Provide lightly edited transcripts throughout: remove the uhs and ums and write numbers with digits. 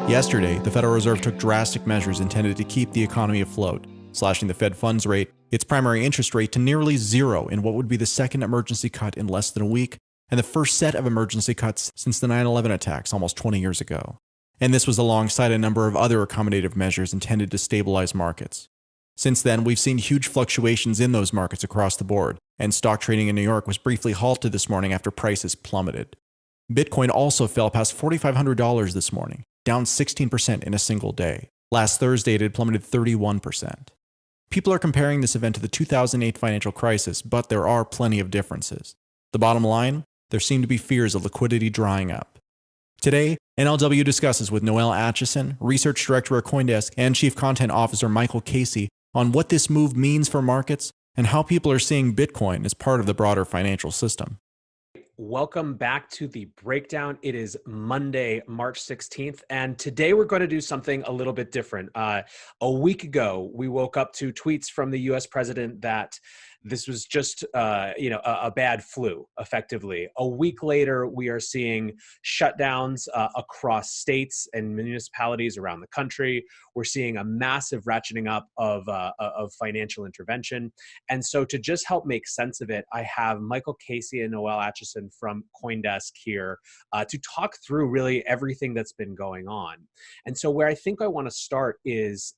Yesterday, the Federal Reserve took drastic measures intended to keep the economy afloat, slashing the Fed funds rate, its primary interest rate, to nearly zero in what would be the second emergency cut in less than a week, and the first set of emergency cuts since the 9/11 attacks almost 20 years ago. And this was alongside a number of other accommodative measures intended to stabilize markets. Since then, we've seen huge fluctuations in those markets across the board, and stock trading in New York was briefly halted this morning after prices plummeted. Bitcoin also fell past $4,500 this morning, down 16% in a single day. Last Thursday, it had plummeted 31%. People are comparing this event to the 2008 financial crisis, but there are plenty of differences. The bottom line? There seem to be fears of liquidity drying up. Today, NLW discusses with Noelle Acheson, Research Director at CoinDesk, and Chief Content Officer Michael Casey on what this move means for markets and how people are seeing Bitcoin as part of the broader financial system. Welcome back to the breakdown. It is Monday, March 16th, and today we're going to do something a little bit different. A week ago, we woke up to tweets from the US president that this was just, a bad flu, effectively. A week later, we are seeing shutdowns across states and municipalities around the country. We're seeing a massive ratcheting up of financial intervention. And so to just help make sense of it, I have Michael Casey and Noelle Acheson from CoinDesk here to talk through really everything that's been going on. And so where I think I want to start is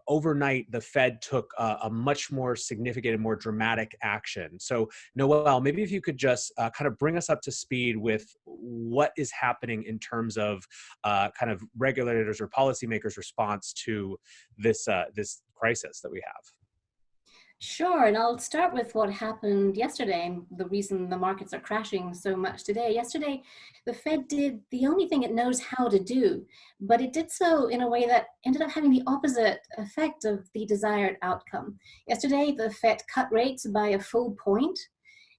overnight, the Fed took a much more significant and more dramatic action. So Noelle, maybe if you could just kind of bring us up to speed with what is happening in terms of kind of regulators or policymakers' response to this crisis that we have. Sure, and I'll start with what happened yesterday and the reason the markets are crashing so much today. Yesterday, the Fed did the only thing it knows how to do, but it did so in a way that ended up having the opposite effect of the desired outcome. Yesterday, the Fed cut rates by a full point,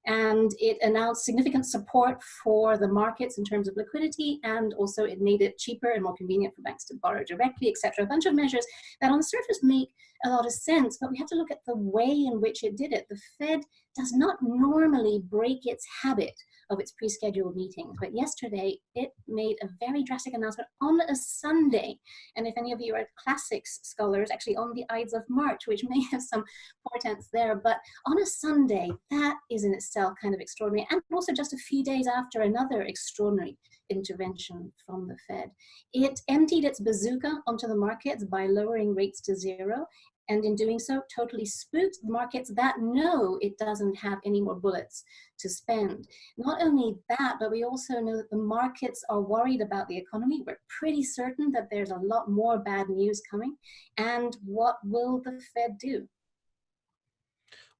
and it announced significant support for the markets in terms of liquidity, and also it made it cheaper and more convenient for banks to borrow directly, etc. A bunch of measures that on the surface make a lot of sense, but we have to look at the way in which it did it. The Fed does not normally break its habit of its pre-scheduled meetings, but yesterday it made a very drastic announcement on a Sunday. And if any of you are classics scholars, actually on the Ides of March, which may have some portents there, but on a Sunday, that is in itself kind of extraordinary, and also just a few days after another extraordinary intervention from the Fed. It emptied its bazooka onto the markets by lowering rates to zero, and in doing so, totally spooked the markets that know it doesn't have any more bullets to spend. Not only that, but we also know that the markets are worried about the economy. We're pretty certain that there's a lot more bad news coming. And what will the Fed do?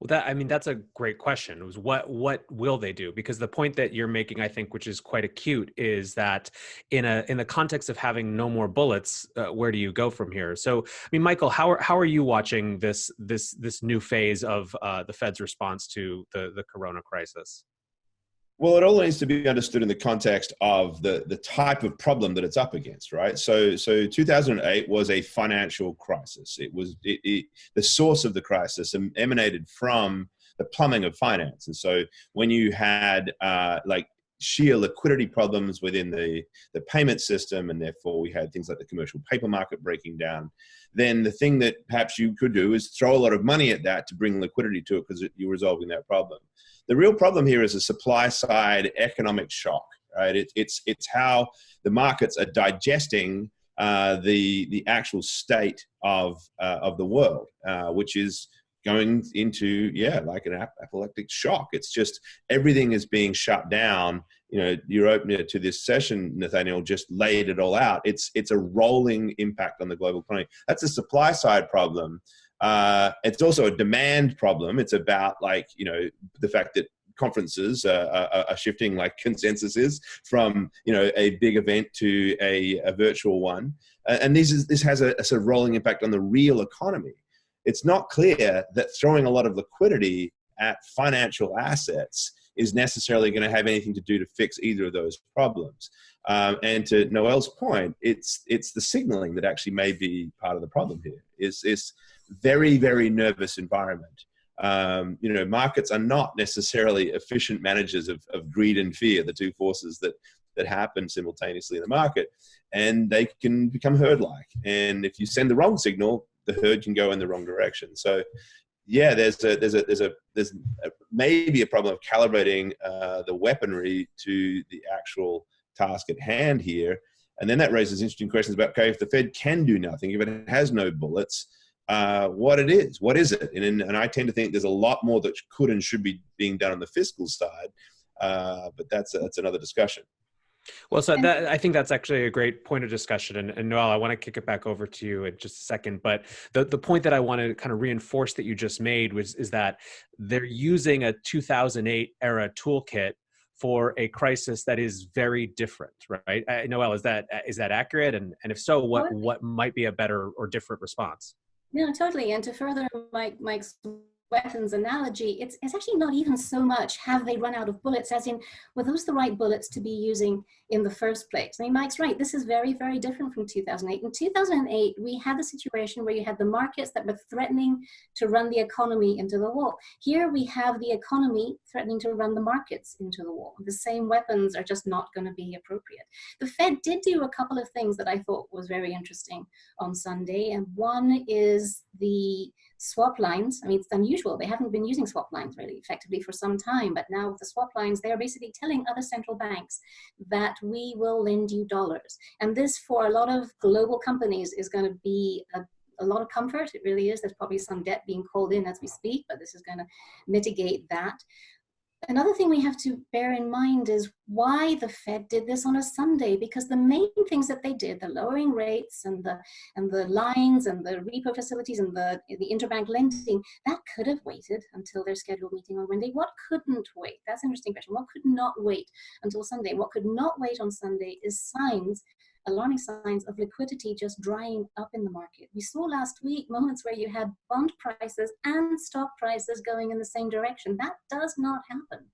Well, that's a great question. It was what will they do? Because the point that you're making, I think, which is quite acute, is that in the context of having no more bullets, where do you go from here? So, I mean, Michael, how are you watching this new phase of the Fed's response to the Corona crisis? Well, it all needs to be understood in the context of the type of problem that it's up against, right? So 2008 was a financial crisis. It was the source of the crisis emanated from the plumbing of finance. And so when you had sheer liquidity problems within the payment system, and therefore we had things like the commercial paper market breaking down, then the thing that perhaps you could do is throw a lot of money at that to bring liquidity to it because you're resolving that problem. The real problem here is a supply side economic shock, right? It's how the markets are digesting the actual state of the world, which is going into, like an apoplectic shock. It's just everything is being shut down. You know, your opener to this session, Nathaniel, just laid it all out. It's a rolling impact on the global economy. That's a supply side problem. It's also a demand problem. It's about the fact that conferences are shifting like consensus is from, a big event to a virtual one. And this has a sort of rolling impact on the real economy. It's not clear that throwing a lot of liquidity at financial assets is necessarily going to have anything to do to fix either of those problems. And to Noelle's point, it's the signaling that actually may be part of the problem here. Is this very, very nervous environment. Markets are not necessarily efficient managers of greed and fear, the two forces that that happen simultaneously in the market, and they can become herd-like. And if you send the wrong signal, the herd can go in the wrong direction. So yeah, there's maybe a problem of calibrating the weaponry to the actual task at hand here. And then that raises interesting questions about, okay, if the Fed can do nothing, if it has no bullets, what it is, what is it? And I tend to think there's a lot more that could and should be being done on the fiscal side, but that's another discussion. Well, so I think that's actually a great point of discussion. And Noelle, I want to kick it back over to you in just a second. But the point that I want to kind of reinforce that you just made is that they're using a 2008 era toolkit for a crisis that is very different, right? Noelle, is that accurate? And if so, what might be a better or different response? No, totally. And to further Mike's weapons analogy, it's actually not even so much have they run out of bullets, as in, were those the right bullets to be using in the first place? I mean, Mike's right. This is very, very different from 2008. In 2008, we had the situation where you had the markets that were threatening to run the economy into the wall. Here we have the economy threatening to run the markets into the wall. The same weapons are just not going to be appropriate. The Fed did do a couple of things that I thought was very interesting on Sunday. And one is the swap lines. I mean, it's unusual. They haven't been using swap lines really effectively for some time, but now with the swap lines, they are basically telling other central banks that we will lend you dollars. And this, for a lot of global companies, is going to be a lot of comfort. It really is. There's probably some debt being called in as we speak, but this is going to mitigate that. Another thing we have to bear in mind is why the Fed did this on a Sunday, because the main things that they did, the lowering rates and the lines and the repo facilities and the interbank lending, that could have waited until their scheduled meeting on Monday. What couldn't wait? That's an interesting question. What could not wait until Sunday? What could not wait on Sunday is alarming signs of liquidity just drying up in the market. We saw last week moments where you had bond prices and stock prices going in the same direction. That does not happen.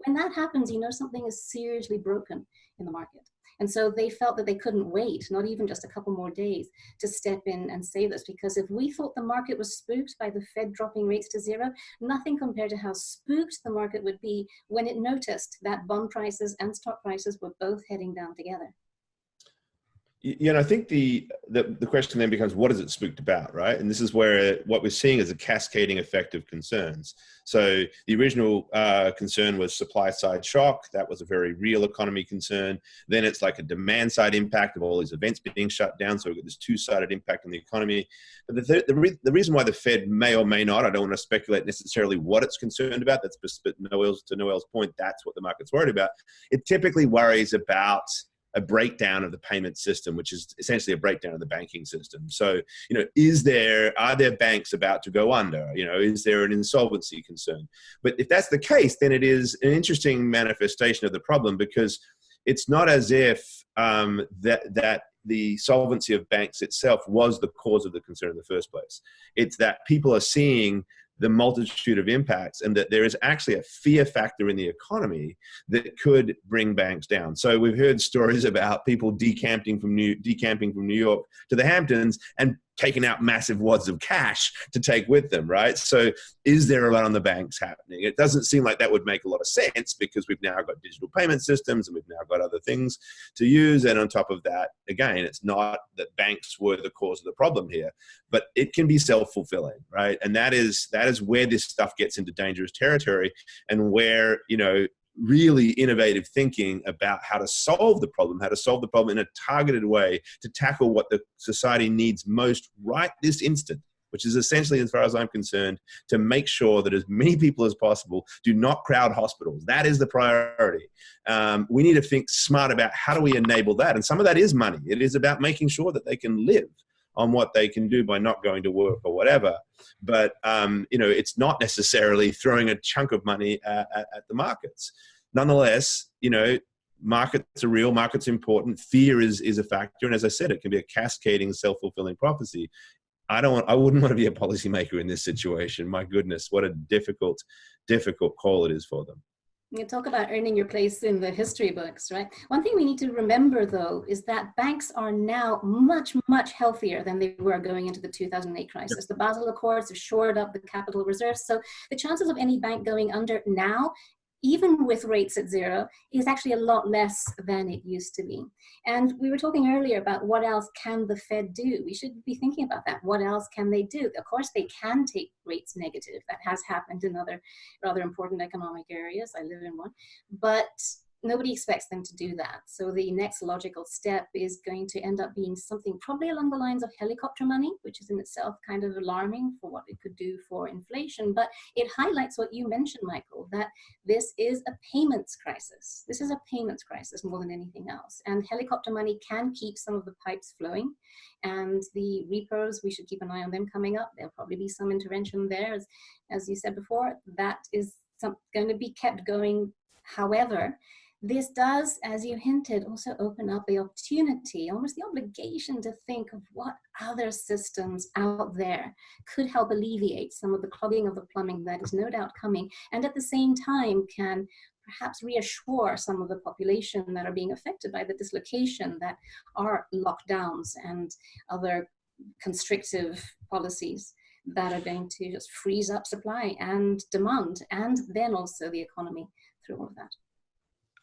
When that happens, you know something is seriously broken in the market. And so they felt that they couldn't wait, not even just a couple more days, to step in and save us. Because if we thought the market was spooked by the Fed dropping rates to zero, nothing compared to how spooked the market would be when it noticed that bond prices and stock prices were both heading down together. You know, I think the question then becomes, what is it spooked about, right? And this is where what we're seeing is a cascading effect of concerns. So the original concern was supply side shock. That was a very real economy concern. Then it's like a demand side impact of all these events being shut down. So we've got this two-sided impact on the economy. But the reason why the Fed may or may not, I don't want to speculate necessarily what it's concerned about. That's to Noelle's point, that's what the market's worried about. It typically worries about a breakdown of the payment system, which is essentially a breakdown of the banking system. So, you know, are there banks about to go under? You know, is there an insolvency concern? But if that's the case, then it is an interesting manifestation of the problem, because it's not as if that the solvency of banks itself was the cause of the concern in the first place. It's that people are seeing the multitude of impacts, and that there is actually a fear factor in the economy that could bring banks down. So we've heard stories about people decamping from New York to the Hamptons and taking out massive wads of cash to take with them, right? So is there a lot on the banks happening? It doesn't seem like that would make a lot of sense, because we've now got digital payment systems and we've now got other things to use. And on top of that, again, it's not that banks were the cause of the problem here, but it can be self-fulfilling, right? And that is where this stuff gets into dangerous territory, and where, you know, really innovative thinking about how to solve the problem in a targeted way to tackle what the society needs most right this instant, which is essentially, as far as I'm concerned, to make sure that as many people as possible do not crowd hospitals. That is the priority. We need to think smart about how do we enable that. And some of that is money. It is about making sure that they can live on what they can do by not going to work or whatever. But, you know, it's not necessarily throwing a chunk of money at the markets. Nonetheless, you know, markets are real, markets are important. Fear is a factor. And as I said, it can be a cascading, self-fulfilling prophecy. I wouldn't want to be a policymaker in this situation. My goodness, what a difficult call it is for them. You talk about earning your place in the history books, right? One thing we need to remember, though, is that banks are now much, much healthier than they were going into the 2008 crisis. The Basel Accords have shored up the capital reserves. So the chances of any bank going under now even with rates at zero, is actually a lot less than it used to be. And we were talking earlier about what else can the Fed do. We should be thinking about that. What else can they do? Of course, they can take rates negative. That has happened in other rather important economic areas. I live in one. But nobody expects them to do that. So the next logical step is going to end up being something probably along the lines of helicopter money, which is in itself kind of alarming for what it could do for inflation. But it highlights what you mentioned, Michael, that this is a payments crisis. This is a payments crisis more than anything else. And helicopter money can keep some of the pipes flowing. And the repos, we should keep an eye on them coming up. There'll probably be some intervention there. As you said before, that is going to be kept going. However, this does, as you hinted, also open up the opportunity, almost the obligation to think of what other systems out there could help alleviate some of the clogging of the plumbing that is no doubt coming, and at the same time can perhaps reassure some of the population that are being affected by the dislocation that are lockdowns and other constrictive policies that are going to just freeze up supply and demand, and then also the economy through all of that.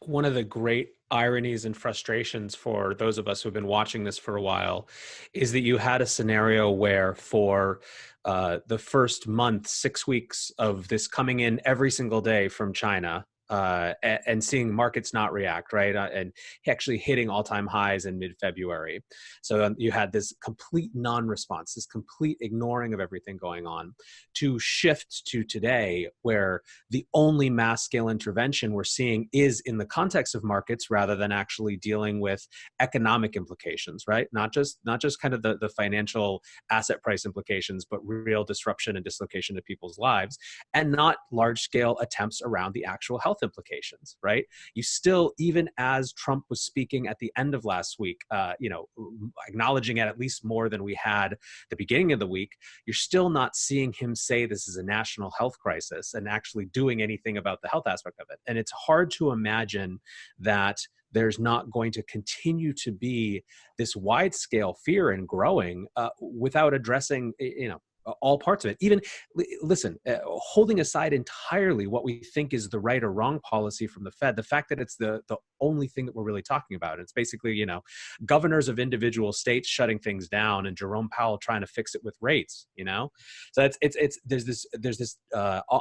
One of the great ironies and frustrations for those of us who've been watching this for a while is that you had a scenario where for the first month, 6 weeks of this coming in every single day from China, and seeing markets not react, right? And actually hitting all-time highs in mid-February. So you had this complete non-response, this complete ignoring of everything going on, to shift to today, where the only mass-scale intervention we're seeing is in the context of markets rather than actually dealing with economic implications, right? Not just kind of the financial asset price implications, but real disruption and dislocation to people's lives, and not large-scale attempts around the actual health implications, right? You still, even as Trump was speaking at the end of last week, acknowledging it at least more than we had the beginning of the week, you're still not seeing him say this is a national health crisis and actually doing anything about the health aspect of it. And it's hard to imagine that there's not going to continue to be this wide-scale fear and growing without addressing, all parts of it. Even, listen, holding aside entirely what we think is the right or wrong policy from the Fed, the fact that it's the only thing that we're really talking about. It's basically, governors of individual states shutting things down and Jerome Powell trying to fix it with rates, So there's this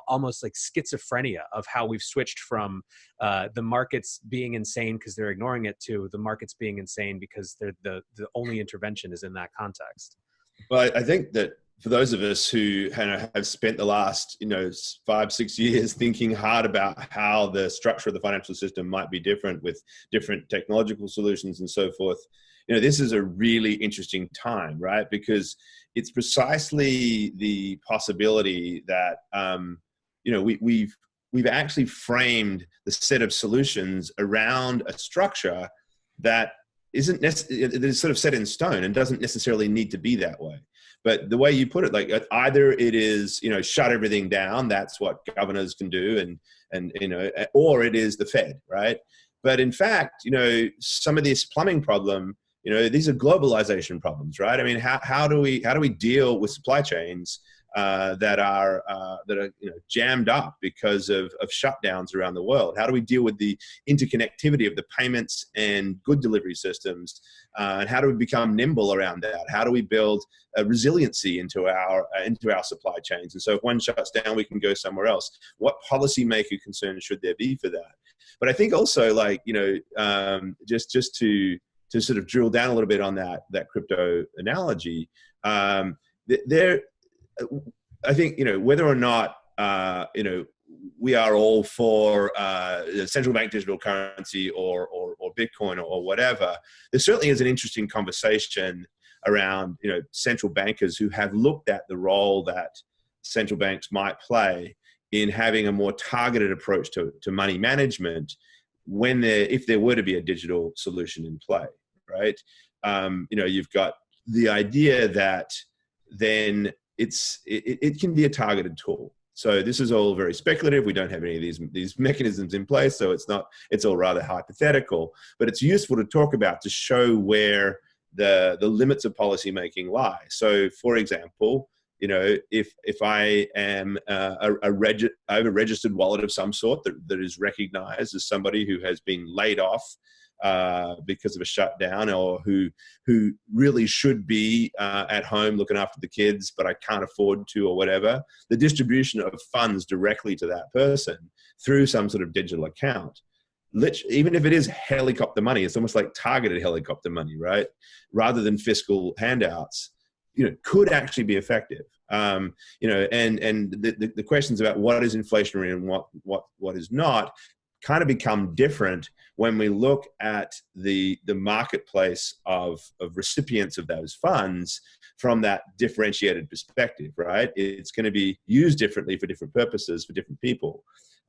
almost like schizophrenia of how we've switched from the markets being insane because they're ignoring it to the markets being insane because they're the only intervention is in that context. Well, I think that for those of us who have spent the last 5-6 years thinking hard about how the structure of the financial system might be different with different technological solutions and so forth, this is a really interesting time, right? Because it's precisely the possibility that we've actually framed the set of solutions around a structure that isn't necessarily sort of set in stone and doesn't necessarily need to be that way. But the way you put it, like either it is, shut everything down. That's what governors can do, or it is the Fed, right? But in fact, some of this plumbing problem, these are globalization problems, right? I mean, how do we deal with supply chains that are jammed up because of shutdowns around the world? How do we deal with the interconnectivity of the payments and good delivery systems? And how do we become nimble around that? How do we build a resiliency into our supply chains? And so if one shuts down, we can go somewhere else. What policymaker concerns should there be for that? But I think also, just to sort of drill down a little bit on that crypto analogy, I think, whether or not, we are all for central bank digital currency or Bitcoin or whatever, there certainly is an interesting conversation around, central bankers who have looked at the role that central banks might play in having a more targeted approach to money management if there were to be a digital solution in play, right? You've got the idea that then it can be a targeted tool. So this is all very speculative. We don't have any of these mechanisms in place, so it's all rather hypothetical. But it's useful to talk about to show where the limits of policymaking lie. So, for example, You know, if I am over-registered wallet of some sort that is recognized as somebody who has been laid off because of a shutdown, or who really should be at home looking after the kids, but I can't afford to, or whatever, the distribution of funds directly to that person through some sort of digital account, even if it is helicopter money, it's almost like targeted helicopter money, right? Rather than fiscal handouts, you know, could actually be effective. You know, and the questions about what is inflationary and what is not kind of become different when we look at the marketplace of recipients of those funds from that differentiated perspective, right? It's going to be used differently for different purposes for different people.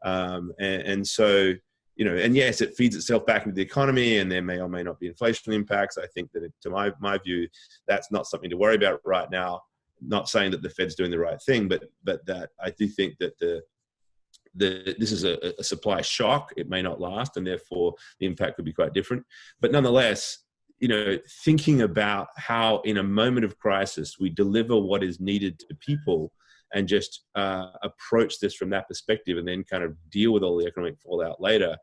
And so, you know, and yes, it feeds itself back into the economy, and there may or may not be inflation impacts. I think that, to my view, that's not something to worry about right now. Not saying that the Fed's doing the right thing, but that I do think that this is a supply shock. It may not last, and therefore the impact could be quite different. But nonetheless, you know, thinking about how in a moment of crisis we deliver what is needed to people, and just approach this from that perspective, and then kind of deal with all the economic fallout later,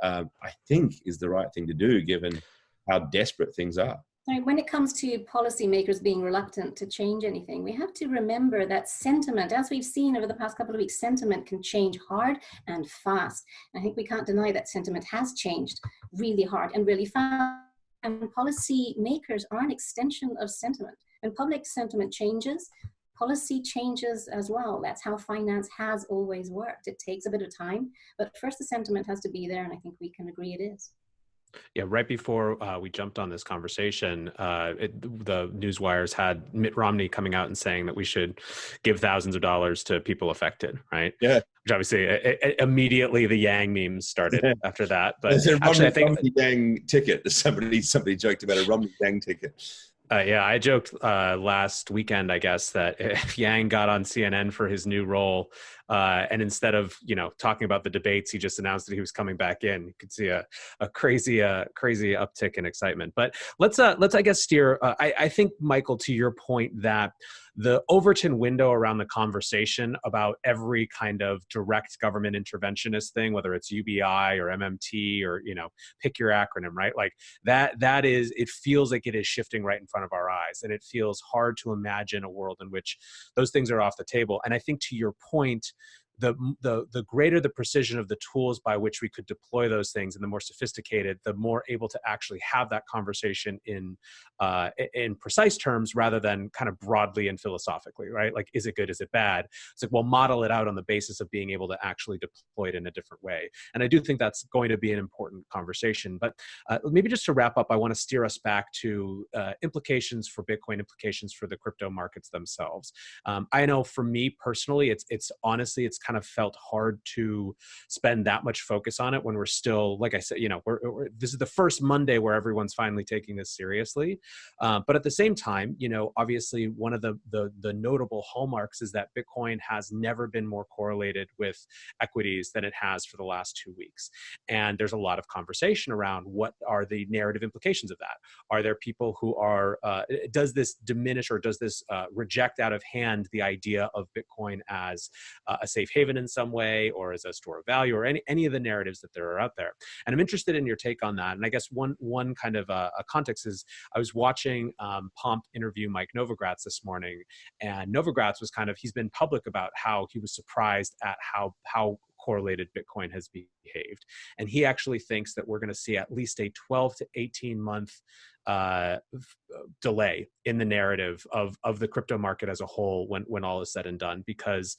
I think is the right thing to do, given how desperate things are. When it comes to policymakers being reluctant to change anything, we have to remember that sentiment, as we've seen over the past couple of weeks, sentiment can change hard and fast. I think we can't deny that sentiment has changed really hard and really fast. And policymakers are an extension of sentiment. When public sentiment changes, policy changes as well. That's how finance has always worked. It takes a bit of time, but first the sentiment has to be there, and I think we can agree it is. Yeah, right before we jumped on this conversation, the newswires had Mitt Romney coming out and saying that we should give thousands of dollars to people affected, right? Yeah. Which obviously immediately the Yang memes started after that. But there's a actually, Romney Yang ticket. Somebody joked about a Romney Yang ticket. Yeah, I joked last weekend, I guess, that if Yang got on CNN for his new role, and instead of, you know, talking about the debates, he just announced that he was coming back in. You could see a crazy uptick in excitement. But let's I guess steer. I think, Michael, to your point that the Overton window around the conversation about every kind of direct government interventionist thing, whether it's UBI or MMT or, you know, pick your acronym, right? Like that is, it feels like it is shifting right in front of our eyes, and it feels hard to imagine a world in which those things are off the table. And I think, to your point, the greater the precision of the tools by which we could deploy those things, and the more sophisticated, the more able to actually have that conversation in precise terms rather than kind of broadly and philosophically, right? Like, is it good? Is it bad? It's like, well, model it out on the basis of being able to actually deploy it in a different way. And I do think that's going to be an important conversation. But maybe just to wrap up, I want to steer us back to implications for Bitcoin, implications for the crypto markets themselves. I know for me personally, it's honestly, it's kind of felt hard to spend that much focus on it when we're still, like I said, you know, this is the first Monday where everyone's finally taking this seriously. But at the same time, you know, obviously one of the notable hallmarks is that Bitcoin has never been more correlated with equities than it has for the last 2 weeks. And there's a lot of conversation around what are the narrative implications of that. Are there people who are, does this diminish, or does this reject out of hand the idea of Bitcoin as a safe haven in some way, or as a store of value, or any of the narratives that there are out there? And I'm interested in your take on that. And I guess one kind of a context is, I was watching Pomp interview Mike Novogratz this morning, and Novogratz was he's been public about how he was surprised at how correlated Bitcoin has behaved. And he actually thinks that we're going to see at least a 12 to 18 month delay in the narrative of the crypto market as a whole when all is said and done, because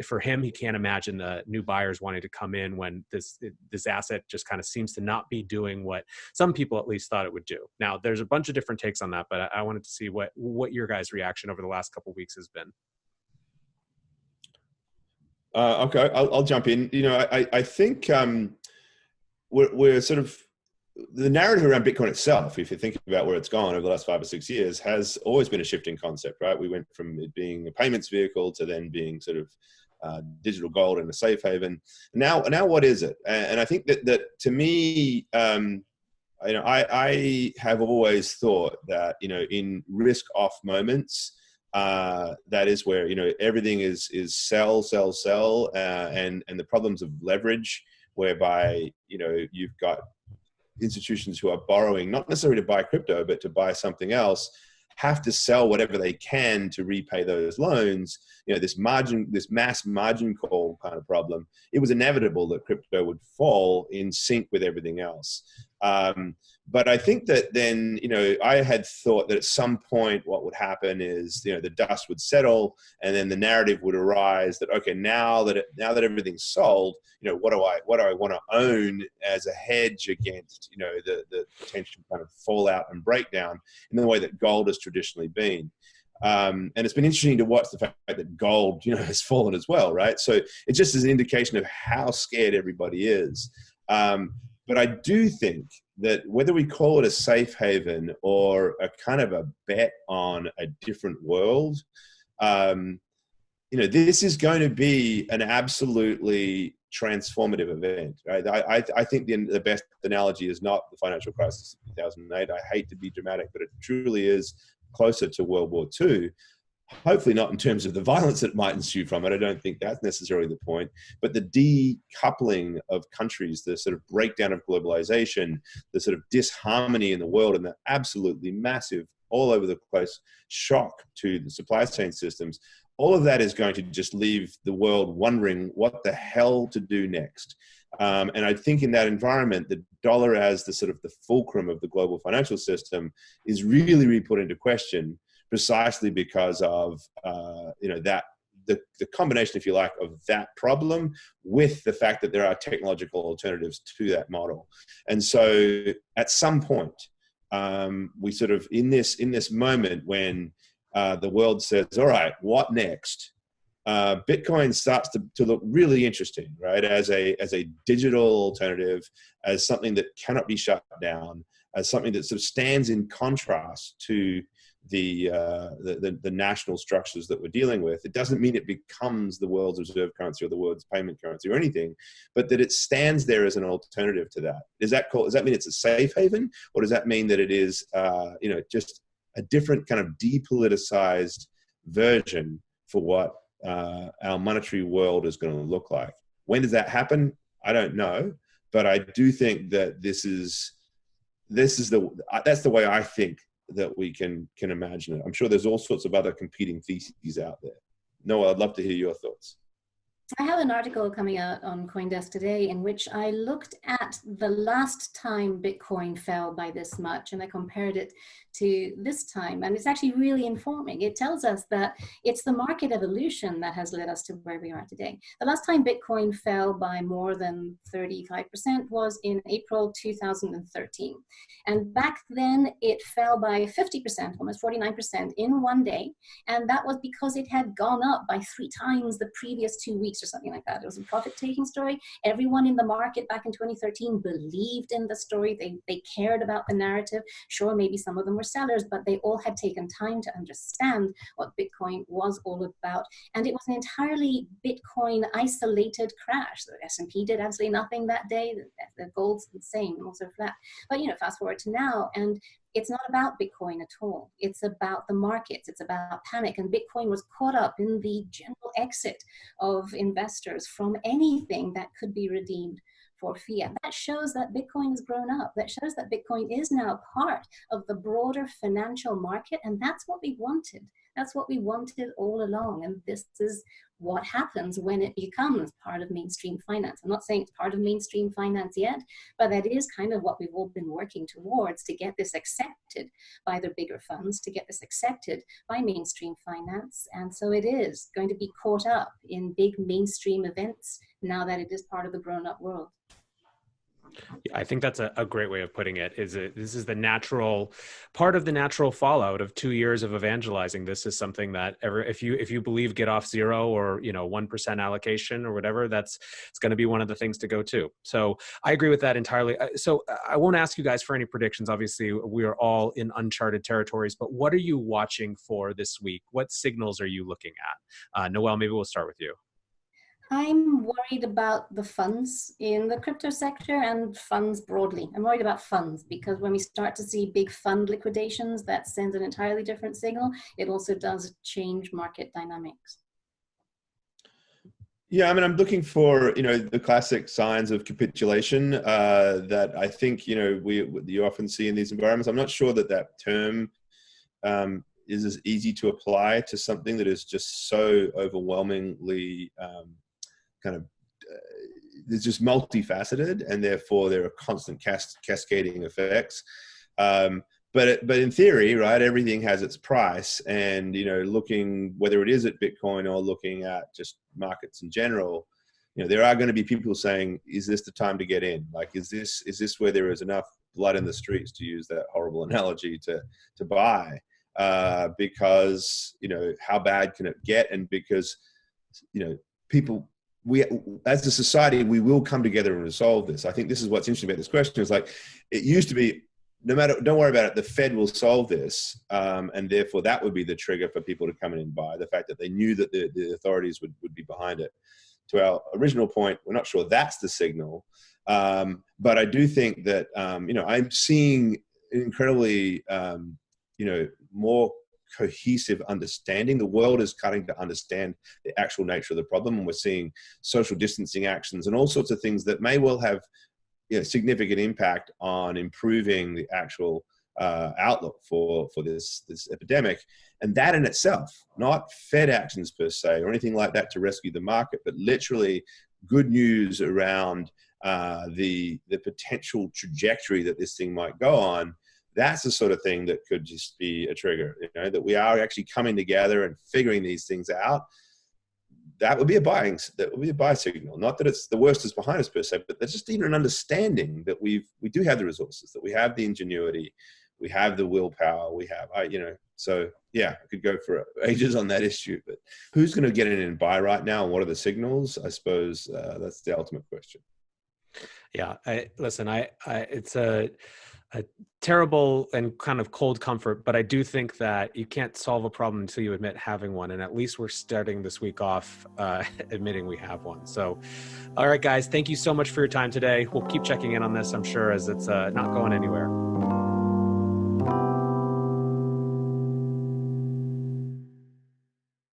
for him, he can't imagine the new buyers wanting to come in when this asset just kind of seems to not be doing what some people at least thought it would do. Now, there's a bunch of different takes on that, but I wanted to see what your guys' reaction over the last couple of weeks has been. Okay, I'll jump in. You know, I think we're sort of, the narrative around Bitcoin itself, if you think about where it's gone over the last 5 or 6 years, has always been a shifting concept, right? We went from it being a payments vehicle to then being sort of digital gold and a safe haven. Now what is it? And I think that to me, you know, I have always thought that, you know, in risk-off moments, that is where, everything is sell, sell, sell, and the problems of leverage, whereby, you've got institutions who are borrowing, not necessarily to buy crypto, but to buy something else, have to sell whatever they can to repay those loans. This mass margin call kind of problem. It was inevitable that crypto would fall in sync with everything else. But I think that then, I had thought that at some point what would happen is, the dust would settle, and then the narrative would arise that, okay, now that everything's sold, what do I want to own as a hedge against, the potential kind of fallout and breakdown in the way that gold has traditionally been. And it's been interesting to watch the fact that gold, has fallen as well, right? So it just is an indication of how scared everybody is. But I do think that whether we call it a safe haven or a kind of a bet on a different world, this is going to be an absolutely transformative event, right? I think the best analogy is not the financial crisis of 2008. I hate to be dramatic, but it truly is closer to World War II. Hopefully not in terms of the violence that might ensue from it. I don't think that's necessarily the point, but the decoupling of countries, the sort of breakdown of globalization, the sort of disharmony in the world, and the absolutely massive, all over the place shock to the supply chain systems. All of that is going to just leave the world wondering what the hell to do next. And I think in that environment, the dollar as the sort of the fulcrum of the global financial system is really put into question, precisely because of that the combination, if you like, of that problem with the fact that there are technological alternatives to that model. And so at some point, we sort of in this moment when the world says, all right, what next? Bitcoin starts to look really interesting, right? As a digital alternative, as something that cannot be shut down, as something that sort of stands in contrast to the national structures that we're dealing with. It doesn't mean it becomes the world's reserve currency or the world's payment currency or anything, but that it stands there as an alternative to that. Does that mean it's a safe haven, or does that mean that it is just a different kind of depoliticized version for what our monetary world is going to look like? When does that happen? I don't know, but I do think that that's the way I think that we can imagine it. I'm sure there's all sorts of other competing theses out there. Noelle, I'd love to hear your thoughts. I have an article coming out on CoinDesk today in which I looked at the last time Bitcoin fell by this much, and I compared it to this time, and it's actually really informing. It tells us that it's the market evolution that has led us to where we are today. The last time Bitcoin fell by more than 35% was in April 2013. And back then it fell by 50%, almost 49% in one day. And that was because it had gone up by 3 times the previous 2 weeks or something like that. It was a profit-taking story. Everyone in the market back in 2013 believed in the story. They cared about the narrative. Sure, maybe some of them were sellers, but they all had taken time to understand what Bitcoin was all about. And it was an entirely Bitcoin isolated crash. The S&P did absolutely nothing that day. The gold's the same, also flat. But fast forward to now, and it's not about Bitcoin at all. It's about the markets. It's about panic. And Bitcoin was caught up in the general exit of investors from anything that could be redeemed for fiat. That shows that Bitcoin has grown up. That shows that Bitcoin is now part of the broader financial market. And that's what we wanted. That's what we wanted all along. And this is what happens when it becomes part of mainstream finance. I'm not saying it's part of mainstream finance yet, but that is kind of what we've all been working towards, to get this accepted by the bigger funds, to get this accepted by mainstream finance. And so it is going to be caught up in big mainstream events now that it is part of the grown-up world. I think that's a great way of putting it. This is the natural part of the natural fallout of 2 years of evangelizing. This is something that if you believe get off zero or 1% allocation or whatever, it's going to be one of the things to go to. So I agree with that entirely. So I won't ask you guys for any predictions. Obviously, we are all in uncharted territories. But what are you watching for this week? What signals are you looking at? Noelle, maybe we'll start with you. I'm worried about the funds in the crypto sector and funds broadly. I'm worried about funds because when we start to see big fund liquidations, that sends an entirely different signal. It also does change market dynamics. Yeah, I mean, I'm looking for, the classic signs of capitulation that I think, you often see in these environments. I'm not sure that that term is as easy to apply to something that is just so overwhelmingly kind of, it's just multifaceted, and therefore there are constant cascading effects. But in theory, right, everything has its price, and looking whether it is at Bitcoin or looking at just markets in general, there are going to be people saying, "Is this the time to get in? Like, is this where there is enough blood in the streets, to use that horrible analogy, to buy?" Because how bad can it get? And because people, we as a society, we will come together and resolve this. I think this is what's interesting about this question. Is like, it used to be, no matter, don't worry about it, the Fed will solve this, and therefore that would be the trigger for people to come in and buy. The fact that they knew that the authorities would be behind it. To our original point, we're not sure that's the signal, but I do think that I'm seeing incredibly more cohesive understanding. The world is starting to understand the actual nature of the problem, and we're seeing social distancing actions and all sorts of things that may well have significant impact on improving the actual outlook for this epidemic. And that in itself, not Fed actions per se or anything like that to rescue the market, but literally good news around the potential trajectory that this thing might go on. That's the sort of thing that could just be a trigger, that we are actually coming together and figuring these things out. That would be a buy signal. Not that it's the worst is behind us per se, but there's just even an understanding that we do have the resources, that we have the ingenuity, we have the willpower, we have, so yeah, I could go for ages on that issue, but who's going to get in and buy right now? And what are the signals? I suppose that's the ultimate question. Yeah, it's a terrible and kind of cold comfort, but I do think that you can't solve a problem until you admit having one. And at least we're starting this week off admitting we have one. So, all right, guys, thank you so much for your time today. We'll keep checking in on this, I'm sure, as it's not going anywhere.